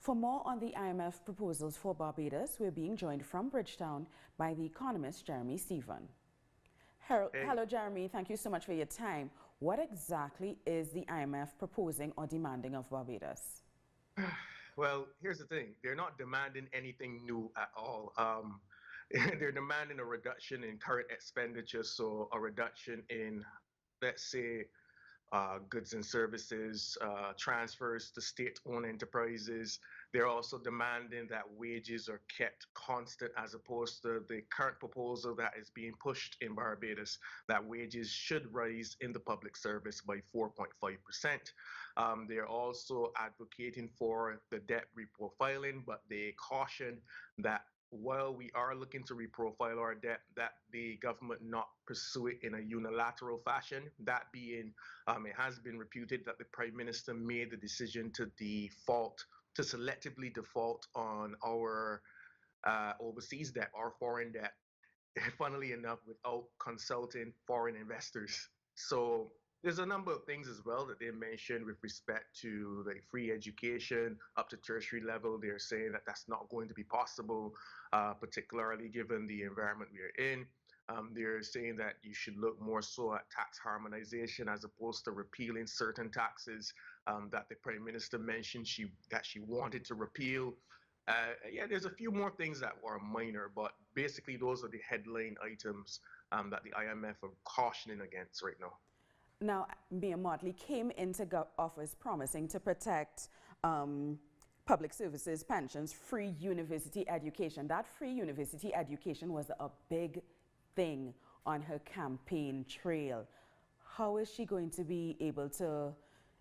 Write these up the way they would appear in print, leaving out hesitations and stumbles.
For more on the IMF proposals for Barbados, we're being joined from Bridgetown by the economist Jeremy Stephen. Hey, Hello, Jeremy. Thank you so much for your time. What exactly is the IMF proposing or demanding of Barbados? well, here's the thing. They're not demanding anything new at all. They're demanding a reduction in current expenditure, so a reduction in, let's say, goods and services, transfers to state-owned enterprises. They're also demanding that wages are kept constant as opposed to the current proposal that is being pushed in Barbados, that wages should rise in the public service by 4.5%. They're also advocating for the debt reprofiling, but they caution that while we are looking to reprofile our debt, that the government not pursue it in a unilateral fashion. That being, it has been reputed that the Prime Minister made the decision to selectively default on our overseas debt, our foreign debt, funnily enough, without consulting foreign investors. So there's a number of things as well that they mentioned with respect to the free education up to tertiary level. They're saying that that's not going to be possible, particularly given the environment we're in. They're saying that you should look more so at tax harmonization as opposed to repealing certain taxes that the Prime Minister mentioned that she wanted to repeal. Yeah, there's a few more things that are minor, but basically those are the headline items that the IMF are cautioning against right now. Now, Mia Mottley came into office promising to protect public services, pensions, free university education. That free university education was a big thing on her campaign trail. How is she going to be able to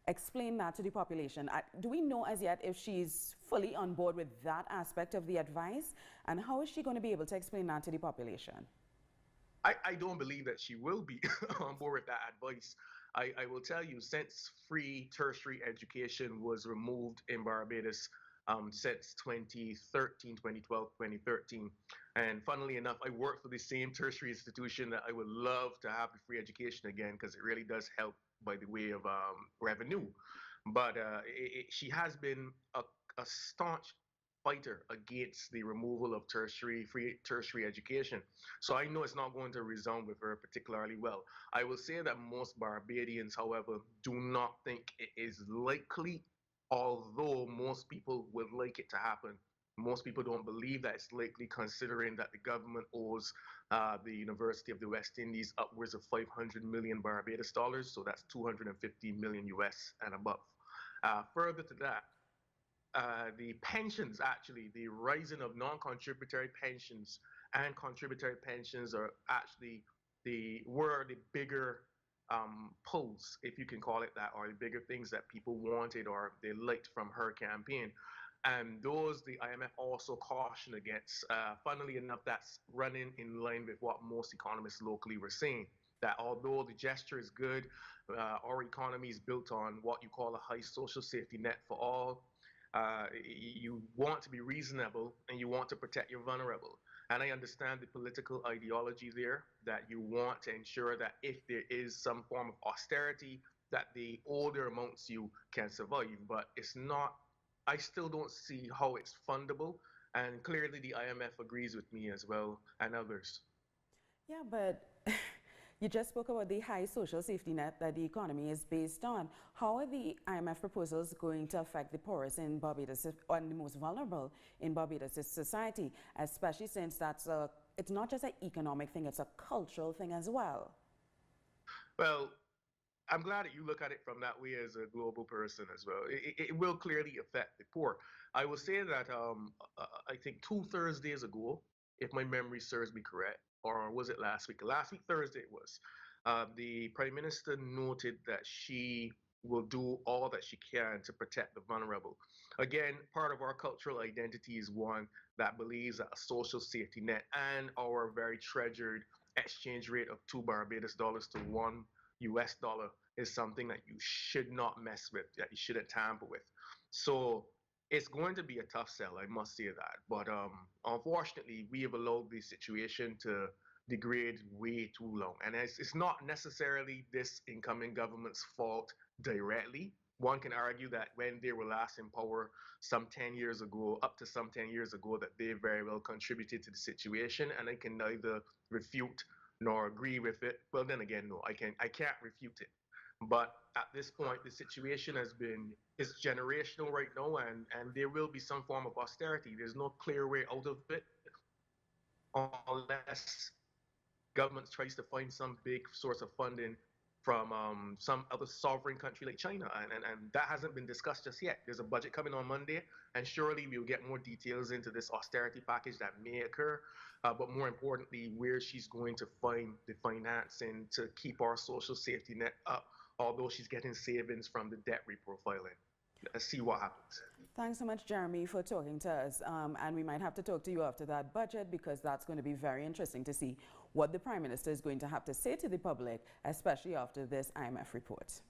explain that to the population? Do we know as yet if she's fully on board with that aspect of the advice? And how is she going to be able to explain that to the population? I don't believe that she will be on board with that advice. I will tell you, since free tertiary education was removed in Barbados since 2013, 2012, 2013, and funnily enough, I work for the same tertiary institution that I would love to have the free education again because it really does help by the way of revenue. But she has been a staunch fighter against the removal of free tertiary education. So I know it's not going to resound with her particularly well. I will say that most Barbadians, however, do not think it is likely, although most people would like it to happen. Most people don't believe that it's likely, considering that the government owes the University of the West Indies upwards of 500 million Barbados dollars, so that's 250 million US and above. Further to that, the pensions, actually, the rising of non-contributory pensions and contributory pensions are actually were the bigger pulls, if you can call it that, or the bigger things that people wanted or they liked from her campaign. And those the IMF also cautioned against. Funnily enough, that's running in line with what most economists locally were saying. That although the gesture is good, our economy is built on what you call a high social safety net for all. You want to be reasonable and you want to protect your vulnerable. And I understand the political ideology there, that you want to ensure that if there is some form of austerity, that the older amongst you can survive. But it's not, I still don't see how it's fundable. And clearly the IMF agrees with me as well, and others. Yeah, but you just spoke about the high social safety net that the economy is based on. How are the IMF proposals going to affect the poorest in Barbados and the most vulnerable in Barbados' society, especially since it's not just an economic thing, it's a cultural thing as well? Well, I'm glad that you look at it from that way as a global person as well. It will clearly affect the poor. I will say that I think 2 Thursdays ago, if my memory serves me correct, or was it last week? Last week, Thursday it was. The Prime Minister noted that she will do all that she can to protect the vulnerable. Again, part of our cultural identity is one that believes that a social safety net and our very treasured exchange rate of 2 Barbados dollars to $1 US is something that you should not mess with, that you shouldn't tamper with. So it's going to be a tough sell, I must say that. But unfortunately, we have allowed the situation to degrade way too long. And it's not necessarily this incoming government's fault directly. one can argue that when they were last in power some 10 years ago, up to some 10 years ago, that they very well contributed to the situation, and I can neither refute nor agree with it. Well, then again, no, I can't refute it. But at this point, the situation is generational right now, and there will be some form of austerity. There's no clear way out of it unless governments tries to find some big source of funding from some other sovereign country like China, and that hasn't been discussed just yet. There's a budget coming on Monday, and surely we'll get more details into this austerity package that may occur, but more importantly, where she's going to find the financing to keep our social safety net up, although she's getting savings from the debt reprofiling. Let's see what happens. Thanks so much, Jeremy, for talking to us. And we might have to talk to you after that budget, because that's going to be very interesting to see what the Prime Minister is going to have to say to the public, especially after this IMF report.